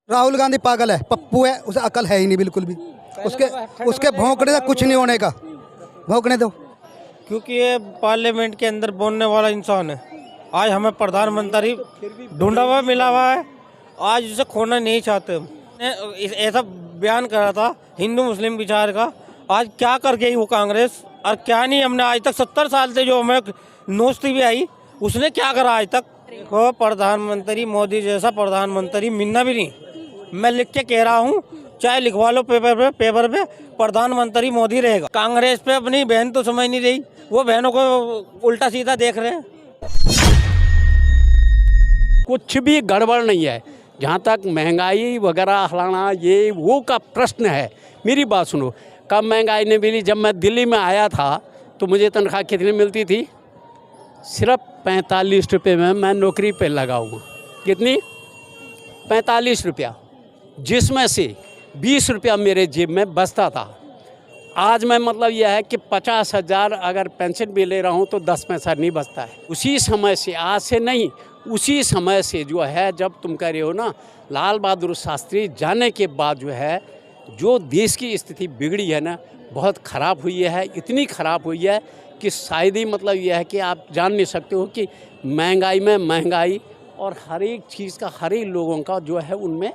राहुल गांधी पागल है, पप्पू है, उसे अकल है ही नहीं बिल्कुल भी। उसके भौंकने से कुछ नहीं होने का, भौंकने दो। क्योंकि ये पार्लियामेंट के अंदर बोलने वाला इंसान है। आज हमें प्रधानमंत्री ढूंढा हुआ मिला हुआ है, आज इसे खोना नहीं चाहते हम। ऐसा बयान करा था हिंदू मुस्लिम विचार का, आज क्या कर गई वो कांग्रेस और क्या नहीं। हमने आज तक 70 साल से जो हमें नोचती भी आई, उसने क्या करा आज तक। देखो, प्रधानमंत्री मोदी जैसा प्रधानमंत्री मिलना भी नहीं। मैं लिख के कह रहा हूँ, चाहे लिखवा लो पेपर पे प्रधानमंत्री मोदी रहेगा। कांग्रेस पे अपनी बहन तो समझ नहीं रही, वो बहनों को उल्टा सीधा देख रहे हैं। कुछ भी गड़बड़ नहीं है। जहाँ तक महंगाई वगैरह हलाना ये वो का प्रश्न है, मेरी बात सुनो। कब महंगाई ने मिली? जब मैं दिल्ली में आया था तो मुझे तनख्वाह कितनी मिलती थी? सिर्फ 45 रुपये में मैं नौकरी पे लगा हुआ। कितनी? 45 रुपया, जिसमें से 20 रुपया मेरे जेब में बचता था। आज मैं मतलब यह है कि 50,000 अगर पेंशन भी ले रहा हूँ तो 10 पैसा नहीं बचता है। उसी समय से, आज से नहीं, उसी समय से जो है, जब तुम कह रहे हो ना लाल बहादुर शास्त्री जाने के बाद जो है, जो देश की स्थिति बिगड़ी है ना, बहुत ख़राब हुई है। इतनी ख़राब हुई है कि शायद ही मतलब यह है कि आप जान नहीं सकते हो कि महंगाई में महंगाई और हर एक चीज़ का, हर एक लोगों का जो है उनमें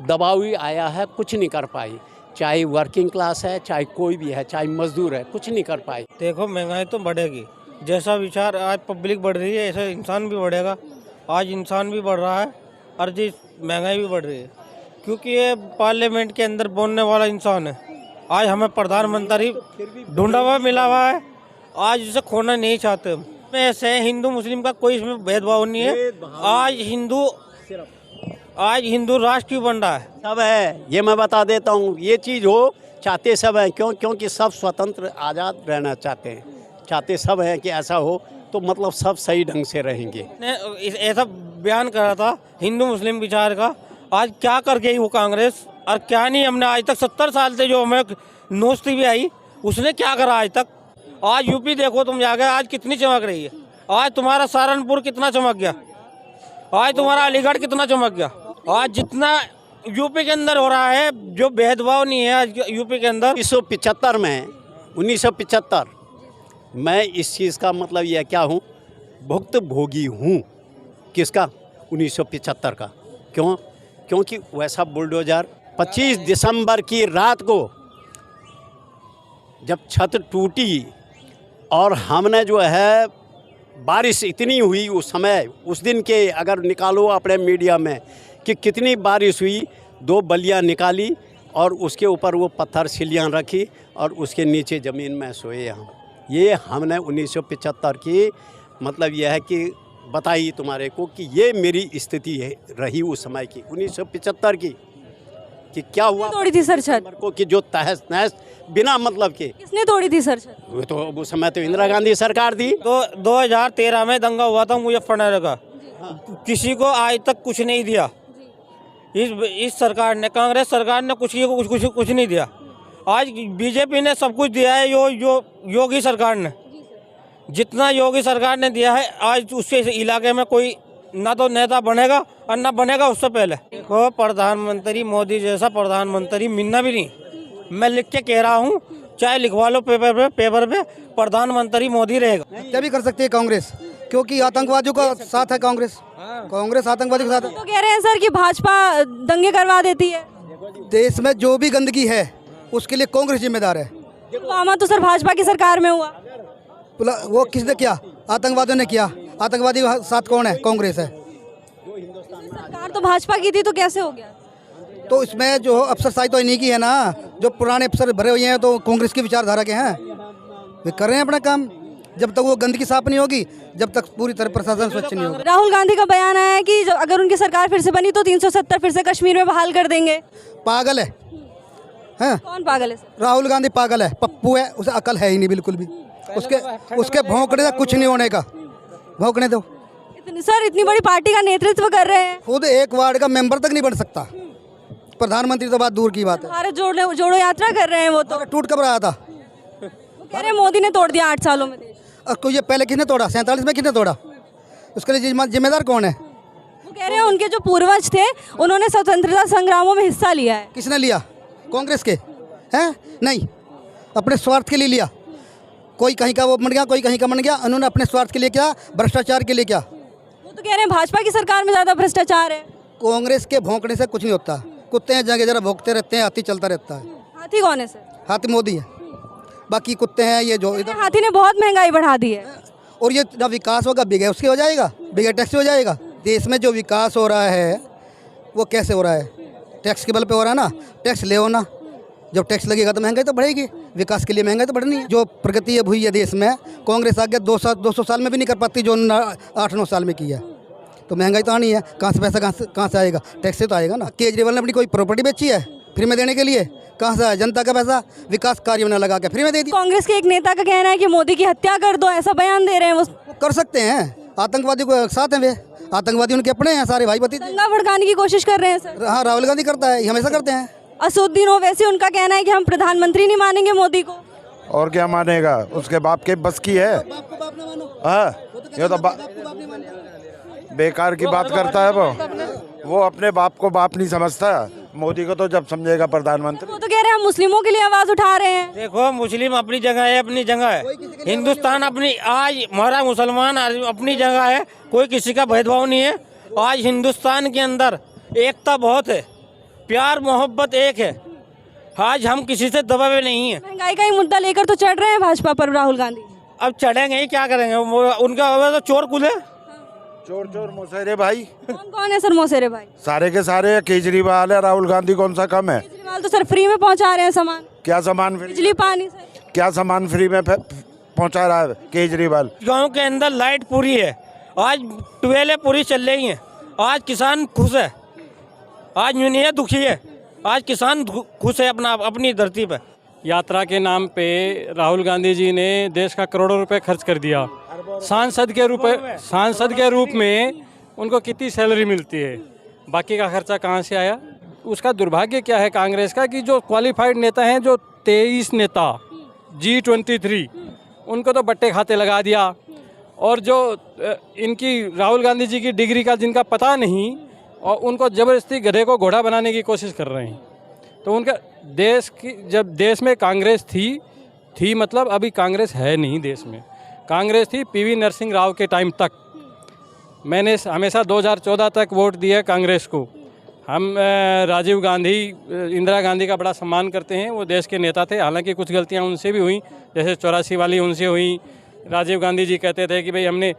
दबाव ही आया है। कुछ नहीं कर पाई, चाहे वर्किंग क्लास है, चाहे कोई भी है, चाहे मजदूर है, कुछ नहीं कर पाई। देखो, महंगाई तो बढ़ेगी, जैसा विचार आज पब्लिक बढ़ रही है ऐसा इंसान भी बढ़ेगा। आज इंसान भी बढ़ रहा है और जी महंगाई भी बढ़ रही है, क्योंकि ये पार्लियामेंट के अंदर बोलने वाला इंसान है। आज हमें प्रधानमंत्री ढूंढा हुआ मिला हुआ है, आज इसे खोना नहीं चाहते हम। ऐसे हिंदू मुस्लिम का कोई इसमें भेदभाव नहीं है। आज हिंदू राष्ट्र क्यों बन रहा है? सब है, ये मैं बता देता हूँ। ये चीज़ हो चाहते सब हैं, क्योंकि सब स्वतंत्र आज़ाद रहना चाहते हैं, चाहते सब हैं कि ऐसा हो, तो मतलब सब सही ढंग से रहेंगे। ऐसा बयान करा था हिंदू मुस्लिम विचार का, आज क्या कर गई वो कांग्रेस और क्या नहीं। हमने आज तक 70 साल से जो हमें नोचती भी आई, उसने क्या करा आज तक। आज यूपी देखो तुम जाके, आज कितनी चमक रही है। आज तुम्हारा सहारनपुर कितना चमक गया, आज तुम्हारा अलीगढ़ कितना चमक गया। आज जितना यूपी के अंदर हो रहा है, जो भेदभाव नहीं है आज यूपी के अंदर। 1975 मैं इस चीज़ का मतलब यह क्या हूँ, भुक्तभोगी हूँ। किसका? 1975 का। क्यों? क्योंकि वैसा बुलडोजर 25 दिसंबर की रात को जब छत टूटी और हमने जो है, बारिश इतनी हुई उस समय, उस दिन के अगर निकालो अपने मीडिया में कि कितनी बारिश हुई। 2 बलियाँ निकाली और उसके ऊपर वो पत्थर सिलियाँ रखी और उसके नीचे ज़मीन में सोए हम। ये हमने 1975 की मतलब यह है कि बताई तुम्हारे को कि ये मेरी स्थिति है रही उस समय की 1975 की। कि क्या हुआ, तोड़ी थी सर छत को कि जो तहस नहस बिना मतलब के। किसने तोड़ी थी सर छत? वो तो उस समय तो इंदिरा गांधी सरकार थी। तो 2013 में दंगा हुआ था मुजफ्फरनगर का, किसी को आज तक कुछ नहीं दिया। इस सरकार ने, कांग्रेस सरकार ने कुछ नहीं दिया। आज बीजेपी ने सब कुछ दिया है। योगी सरकार ने जितना योगी सरकार ने दिया है, आज उसके इलाके में कोई ना तो नेता बनेगा और ना बनेगा उससे पहले। देखो, प्रधानमंत्री मोदी जैसा प्रधानमंत्री मिलना भी नहीं। मैं लिख के कह रहा हूँ, चाहे लिखवा लो पेपर पे प्रधानमंत्री मोदी रहेगा। क्या भी कर सकती है कांग्रेस, क्योंकि आतंकवादियों का साथ है कांग्रेस। कांग्रेस आतंकवादियों के साथ है। तो कह रहे हैं सर कि भाजपा दंगे करवा देती है। देश में जो भी गंदगी है उसके लिए कांग्रेस जिम्मेदार है। पुलवामा तो सर भाजपा की सरकार में हुआ। वो किसने किया? आतंकवादियों ने किया। आतंकवादी साथ कौन है? कांग्रेस है। सरकार तो भाजपा की थी, तो कैसे हो गया? तो इसमें जो अफसरशाही तो इन्हीं की है ना, जो पुराने अफसर भरे हुए हैं तो कांग्रेस की विचारधारा के हैं, वे कर रहे हैं अपना काम। जब तक वो गंदगी साफ नहीं होगी, जब तक पूरी तरह प्रशासन स्वच्छ नहीं होगा। राहुल गांधी का बयान आया है कि अगर उनकी सरकार फिर से बनी तो 370 फिर से कश्मीर में बहाल कर देंगे। पागल है, हैं? कौन पागल है सर? राहुल गांधी पागल है, पप्पू है, उसे अकल है ही नहीं बिल्कुल भी। उसके भौंकने से कुछ नहीं होने का, भौंकने दो। सर इतनी बड़ी पार्टी का नेतृत्व कर रहे हैं, खुद एक वार्ड का मेंबर तक नहीं बन सकता, प्रधानमंत्री तो बात दूर की बात है। भारत जोड़ो यात्रा कर रहे हैं वो तो। टूट कब रहा था? वो कह रहे हैं मोदी ने तोड़ दिया 8 सालों में देश। और ये पहले किसने तोड़ा? 47 में किसने तोड़ा? उसके लिए जिम्मेदार कौन है? कह रहे हैं उनके जो पूर्वज थे उन्होंने स्वतंत्रता संग्रामों में हिस्सा लिया है। किसने लिया? कांग्रेस के हैं? नहीं, अपने स्वार्थ के लिए लिया। कोई कहीं का वो बन गया, कोई कहीं का बन गया। उन्होंने अपने स्वार्थ के लिए क्या, भ्रष्टाचार के लिए क्या। वो तो कह रहे हैं भाजपा की सरकार में ज़्यादा भ्रष्टाचार है। कांग्रेस के भौंकने से कुछ नहीं होता। कुत्ते हैं जगह जरा भौंकते रहते हैं, हाथी चलता रहता है। हाथी कौन है सर? हाथी मोदी है, बाकी कुत्ते हैं ये जो इधर। हाथी ने बहुत महंगाई बढ़ा दी है। और ये ना विकास होगा बिगड़ उसके हो जाएगा, बिगड़ टैक्स से हो जाएगा। देश में जो विकास हो रहा है वो कैसे हो रहा है? टैक्स के बल पे हो रहा है ना। टैक्स ले ना, जब टैक्स लगेगा तो महंगाई तो बढ़ेगी। विकास के लिए महंगाई तो बढ़नी है। जो प्रगति अब हुई है देश में, कांग्रेस आगे 200 साल में भी नहीं कर पाती जो 8-9 साल में की है। तो महंगाई तो आनी है। कहाँ से पैसा कहाँ से आएगा? टैक्स से तो आएगा ना। केजरीवाल ने अपनी कोई प्रॉपर्टी बेची है फ्री में देने के लिए? कहाँ से आया? जनता का पैसा विकास कार्य में लगा के फ्री में दे दिया। कांग्रेस के एक नेता का कहना है कि मोदी की हत्या कर दो, ऐसा बयान दे रहे हैं वो। कर सकते हैं, आतंकवादी को साथ हैं वे। आतंकवादी उनके अपने हैं, सारे भाई भतीजे। दंगा भड़काने की कोशिश कर रहे हैं सर। हाँ, राहुल गांधी करता है, ये हमेशा करते हैं। असदुद्दीन ओवैसी उनका कहना है कि हम प्रधानमंत्री नहीं मानेंगे मोदी को। और क्या मानेगा? उसके बाप के बस की है। हाँ, ये तो बेकार की बात करता है वो अपने बाप को बाप नहीं समझता। मोदी को तो जब समझेगा प्रधानमंत्री। वो तो कह रहे हैं हम मुस्लिमों के लिए आवाज उठा रहे हैं। देखो, मुस्लिम अपनी जगह है, अपनी जगह है। हिंदुस्तान अपनी, आज हमारा मुसलमान अपनी जगह है, कोई किसी का भेदभाव नहीं है। आज हिंदुस्तान के अंदर एकता बहुत है, प्यार मोहब्बत एक है। आज हम किसी से दबावे नहीं है। महंगाई का ही मुद्दा लेकर तो चढ़ रहे हैं भाजपा पर राहुल गांधी। अब चढ़ेंगे ही, क्या करेंगे? उनका तो चोर कुल है। चोर चोर मौसेरे भाई। कौन कौन है सर मौसेरे भाई? सारे के सारे। केजरीवाल है, राहुल गांधी कौन सा कम है? केजरीवाल तो सर फ्री में पहुंचा रहे हैं सामान। क्या सामान फ्री? बिजली पानी सर। क्या सामान फ्री में पहुंचा रहा है केजरीवाल? गांव के अंदर लाइट पूरी है, आज ट्यूबवेलें पूरी चल रही हैं। आज किसान खुश है, आज यूनिया दुखी है। आज किसान खुश है अपनी धरती पर। यात्रा के नाम पे राहुल गांधी जी ने देश का करोड़ों रुपए खर्च कर दिया। सांसद के रूप में उनको कितनी सैलरी मिलती है? बाकी का खर्चा कहाँ से आया? उसका दुर्भाग्य क्या है कांग्रेस का कि जो क्वालिफाइड नेता हैं, जो 23 नेता G23, उनको तो बट्टे खाते लगा दिया। और जो इनकी राहुल गांधी जी की डिग्री का जिनका पता नहीं, और उनको ज़बरदस्ती गधे को घोड़ा बनाने की कोशिश कर रहे हैं। तो उनका देश की, जब देश में कांग्रेस थी मतलब अभी कांग्रेस है नहीं देश में। कांग्रेस थी PV नरसिंह राव के टाइम तक। मैंने हमेशा 2014 तक वोट दिया कांग्रेस को। हम राजीव गांधी, इंदिरा गांधी का बड़ा सम्मान करते हैं, वो देश के नेता थे। हालांकि कुछ गलतियां उनसे भी हुई, जैसे 84 वाली उनसे हुई। राजीव गांधी जी कहते थे कि भाई हमने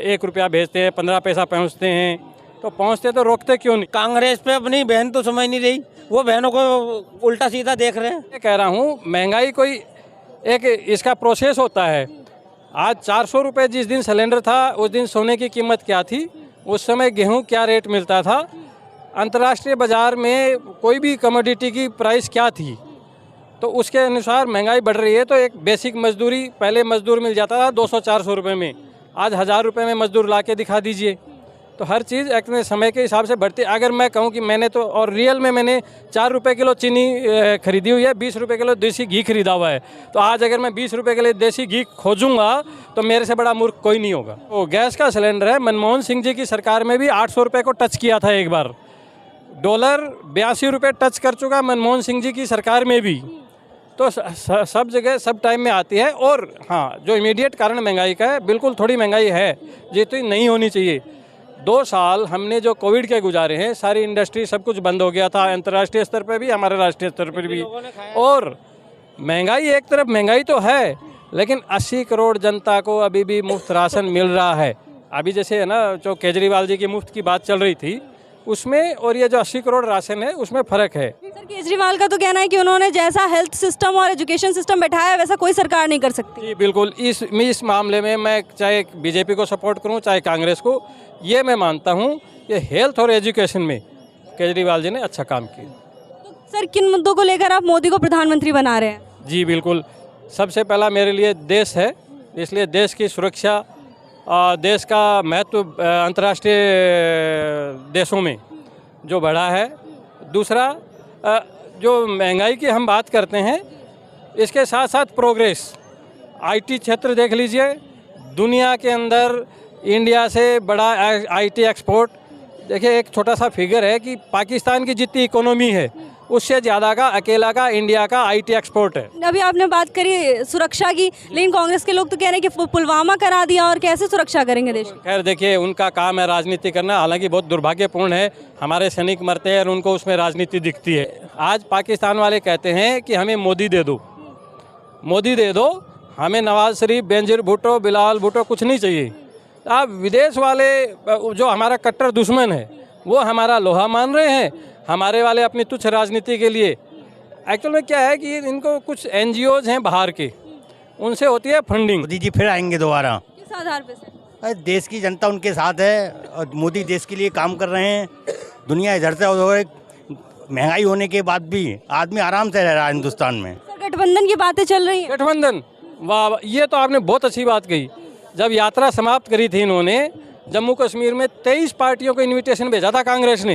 1 रुपया भेजते हैं, 15 पैसा पहुँचते हैं। तो पहुँचते तो रोकते क्यों नहीं? कांग्रेस पे अपनी बहन तो समझ नहीं रही, वो बहनों को उल्टा सीधा देख रहे हैं। मैं कह रहा हूँ महंगाई कोई एक इसका प्रोसेस होता है। आज 400 रुपये जिस दिन सिलेंडर था, उस दिन सोने की कीमत क्या थी? उस समय गेहूं क्या रेट मिलता था? अंतर्राष्ट्रीय बाज़ार में कोई भी कमोडिटी की प्राइस क्या थी? तो उसके अनुसार महंगाई बढ़ रही है। तो एक बेसिक मजदूरी, पहले मजदूर मिल जाता था 200-400 रुपये में, आज 1000 रुपये में मजदूर ला के दिखा दीजिए। तो हर चीज़ अपने समय के हिसाब से बढ़ती। अगर मैं कहूँ कि मैंने तो, और रियल में मैंने 4 रुपये किलो चीनी खरीदी हुई है, 20 रुपये किलो देसी घी खरीदा हुआ है। तो आज अगर मैं 20 रुपये के लिए देसी घी खोजूंगा तो मेरे से बड़ा मूर्ख कोई नहीं होगा। तो गैस का सिलेंडर है, मनमोहन सिंह जी की सरकार में भी 800 रुपये को टच किया था एक बार। डॉलर 82 रुपये टच कर चुका मनमोहन सिंह जी की सरकार में भी। तो सब जगह सब टाइम में आती है। और हाँ, जो इमीडिएट कारण महंगाई का है, बिल्कुल थोड़ी महंगाई है, जितनी नहीं होनी चाहिए। 2 साल हमने जो कोविड के गुजारे हैं, सारी इंडस्ट्री सब कुछ बंद हो गया था, अंतर्राष्ट्रीय स्तर पर भी, हमारे राष्ट्रीय स्तर पर भी। और महंगाई एक तरफ महंगाई तो है, लेकिन 80 करोड़ जनता को अभी भी मुफ्त राशन मिल रहा है। अभी जैसे है ना, जो केजरीवाल जी की मुफ्त की बात चल रही थी, उसमें और ये जो 80 करोड़ राशन है उसमें फ़र्क है। सर, केजरीवाल का तो कहना है कि उन्होंने जैसा हेल्थ सिस्टम और एजुकेशन सिस्टम बैठाया है वैसा कोई सरकार नहीं कर सकती। जी बिल्कुल। इस मामले में मैं चाहे बीजेपी को सपोर्ट करूं चाहे कांग्रेस को, ये मैं मानता हूं कि हेल्थ और एजुकेशन में केजरीवाल जी ने अच्छा काम किया। तो सर, किन मुद्दों को लेकर आप मोदी को प्रधानमंत्री बना रहे हैं? जी बिल्कुल। सबसे पहला मेरे लिए देश है, इसलिए देश की सुरक्षा, देश का महत्व अंतर्राष्ट्रीय देशों में जो बढ़ा है। दूसरा, जो महंगाई की हम बात करते हैं, इसके साथ साथ प्रोग्रेस। IT क्षेत्र देख लीजिए, दुनिया के अंदर इंडिया से बड़ा IT एक्सपोर्ट देखिए एक छोटा सा फिगर है कि पाकिस्तान की जितनी इकोनॉमी है उससे ज़्यादा का अकेला का इंडिया का आईटी एक्सपोर्ट है। अभी आपने बात करी सुरक्षा की, लेकिन कांग्रेस के लोग तो कह रहे हैं कि पुलवामा करा दिया और कैसे सुरक्षा करेंगे देश की? खैर देखिए उनका काम है राजनीति करना, हालांकि बहुत दुर्भाग्यपूर्ण है हमारे सैनिक मरते हैं और उनको उसमें राजनीति दिखती है। आज पाकिस्तान वाले कहते हैं कि हमें मोदी दे दो, मोदी दे दो, हमें नवाज शरीफ, बेनजीर भुट्टो, बिलावल भुट्टो कुछ नहीं चाहिए। आप विदेश वाले जो हमारा कट्टर दुश्मन है वो हमारा लोहा मान रहे हैं, हमारे वाले अपनी तुच्छ राजनीति के लिए। एक्चुअल में क्या है कि इनको कुछ एनजीओज हैं बाहर के, उनसे होती है फंडिंग। मोदी जी फिर आएंगे दोबारा। किस आधार पे से? अरे देश की जनता उनके साथ है और मोदी देश के लिए काम कर रहे हैं। दुनिया इधर से उधर, महंगाई होने के बाद भी आदमी आराम से रह रहा है हिंदुस्तान में। सर गठबंधन की बातें चल रही हैं। गठबंधन, वाह, ये तो आपने बहुत अच्छी बात कही। जब यात्रा समाप्त करी थी इन्होंने जम्मू कश्मीर में 23 पार्टियों को इनविटेशन भेजा था कांग्रेस ने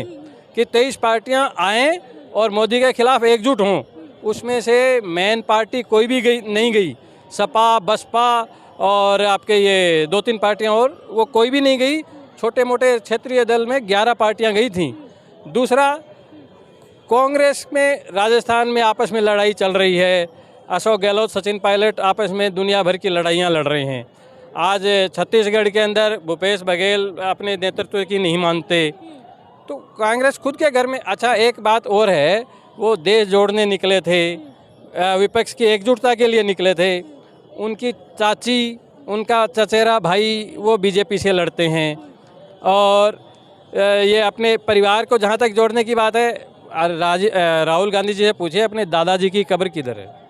कि 23 पार्टियां आएँ और मोदी के खिलाफ एकजुट हों। उसमें से मेन पार्टी कोई भी नहीं गई, सपा, बसपा और आपके ये 2-3 पार्टियां और, वो कोई भी नहीं गई। छोटे मोटे क्षेत्रीय दल में 11 पार्टियां गई थीं। दूसरा, कांग्रेस में राजस्थान में आपस में लड़ाई चल रही है। अशोक गहलोत, सचिन पायलट आपस में दुनिया भर की लड़ाइयाँ लड़ रहे हैं। आज छत्तीसगढ़ के अंदर भूपेश बघेल अपने नेतृत्व की नहीं मानते, तो कांग्रेस खुद के घर में। अच्छा एक बात और है, वो देश जोड़ने निकले थे, विपक्ष की एकजुटता के लिए निकले थे। उनकी चाची, उनका चचेरा भाई वो बीजेपी से लड़ते हैं। और ये अपने परिवार को जहाँ तक जोड़ने की बात है, राहुल गांधी जी से पूछिए अपने दादाजी की कब्र किधर है।